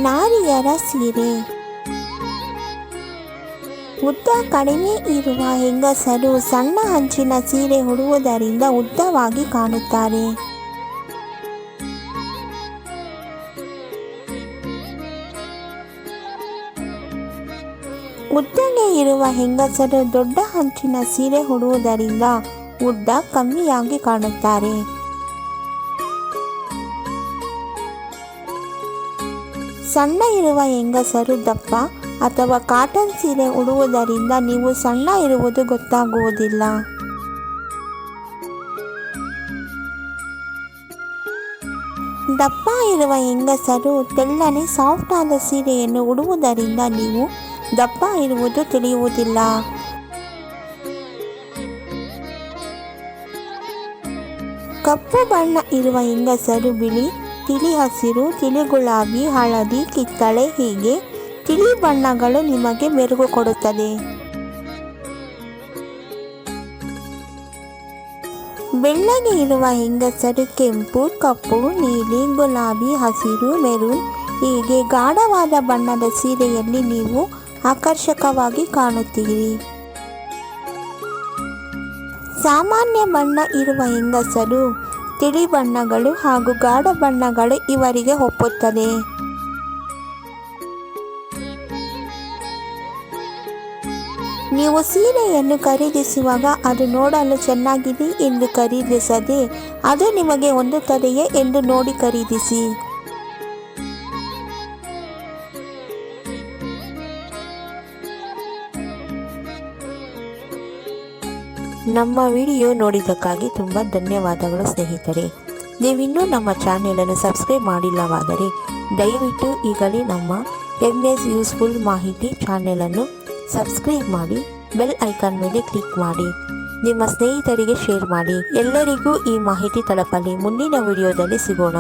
ನಾರಿಯರ ಸೀರೆ. ಉದ್ದ ಕಡಿಮೆ ಇರುವ ಹೆಂಗಸರು ಸಣ್ಣ ಅಂಚಿನ ಸೀರೆ ಉಡುವುದರಿಂದ ಉದ್ದವಾಗಿ ಕಾಣುತ್ತಾರೆ. ಉದ್ದಗೆ ಇರುವ ಹೆಂಗಸರು ದೊಡ್ಡ ಅಂಚಿನ ಸೀರೆ ಉಡುವುದರಿಂದ ಉದ್ದ ಕಮ್ಮಿಯಾಗಿ ಕಾಣುತ್ತಾರೆ. ಸಣ್ಣ ಇರುವ ಹೆಂಗಸರು ದಪ್ಪ ಅಥವಾ ಕಾಟನ್ ಸೀರೆ ಉಡುವುದರಿಂದ ನೀವು ಸಣ್ಣ ಇರುವುದು ಗೊತ್ತಾಗುವುದಿಲ್ಲ. ದಪ್ಪ ಇರುವ ಹೆಂಗಸರು ತೆಳ್ಳನೆ ಸಾಫ್ಟ್ ಆದ ಸೀರೆಯನ್ನು ಉಡುವುದರಿಂದ ನೀವು ದಪ್ಪ ಇರುವುದು ತಿಳಿಯುವುದಿಲ್ಲ. ಕಪ್ಪು ಬಣ್ಣ ಇರುವ ಹೆಂಗಸರು ಬಿಳಿ, ತಿಳಿ ಹಸಿರು, ತಿಳಿ ಗುಲಾಬಿ, ಹಳದಿ, ಕಿತ್ತಳೆ ಹೀಗೆ ತಿಳಿ ಬಣ್ಣಗಳು ನಿಮಗೆ ಮೆರುಗು ಕೊಡುತ್ತದೆ. ಬೆಳ್ಳಗೆ ಇರುವ ಹೆಂಗಸರು ಕೆಂಪು, ಕಪ್ಪು, ನೀಲಿ, ಗುಲಾಬಿ, ಹಸಿರು, ಮೆರೂನ್ ಹೀಗೆ ಗಾಢವಾದ ಬಣ್ಣದ ಸೀರೆಯಲ್ಲಿ ನೀವು ಆಕರ್ಷಕವಾಗಿ ಕಾಣುತ್ತೀರಿ. ಸಾಮಾನ್ಯ ಬಣ್ಣ ಇರುವ ಹೆಂಗಸರು ತಿಳಿ ಬಣ್ಣಗಳು ಹಾಗೂ ಗಾಢ ಬಣ್ಣಗಳು ಇವರಿಗೆ ಒಪ್ಪುತ್ತದೆ. ನೀವು ಸೀರೆಯನ್ನು ಖರೀದಿಸುವಾಗ ಅದು ನೋಡಲು ಚೆನ್ನಾಗಿದೆ ಎಂದು ಖರೀದಿಸದೆ ಅದು ನಿಮಗೆ ಹೊಂದುತ್ತದೆಯೇ ಎಂದು ನೋಡಿ ಖರೀದಿಸಿ. ನಮ್ಮ ವಿಡಿಯೋ ನೋಡಿದ್ದಕ್ಕಾಗಿ ತುಂಬ ಧನ್ಯವಾದಗಳು ಸ್ನೇಹಿತರೆ. ನೀವಿನ್ನೂ ನಮ್ಮ ಚಾನೆಲನ್ನು ಸಬ್ಸ್ಕ್ರೈಬ್ ಮಾಡಿಲ್ಲವಾದರೆ ದಯವಿಟ್ಟು ಈಗಲೇ ನಮ್ಮ MS ಯೂಸ್ಫುಲ್ ಮಾಹಿತಿ ಚಾನೆಲನ್ನು ಸಬ್ಸ್ಕ್ರೈಬ್ ಮಾಡಿ, ಬೆಲ್ ಐಕಾನ್ ಮೇಲೆ ಕ್ಲಿಕ್ ಮಾಡಿ, ನಿಮ್ಮ ಸ್ನೇಹಿತರಿಗೆ ಶೇರ್ ಮಾಡಿ. ಎಲ್ಲರಿಗೂ ಈ ಮಾಹಿತಿ ತಲುಪಲಿ. ಮುಂದಿನ ವಿಡಿಯೋದಲ್ಲಿ ಸಿಗೋಣ.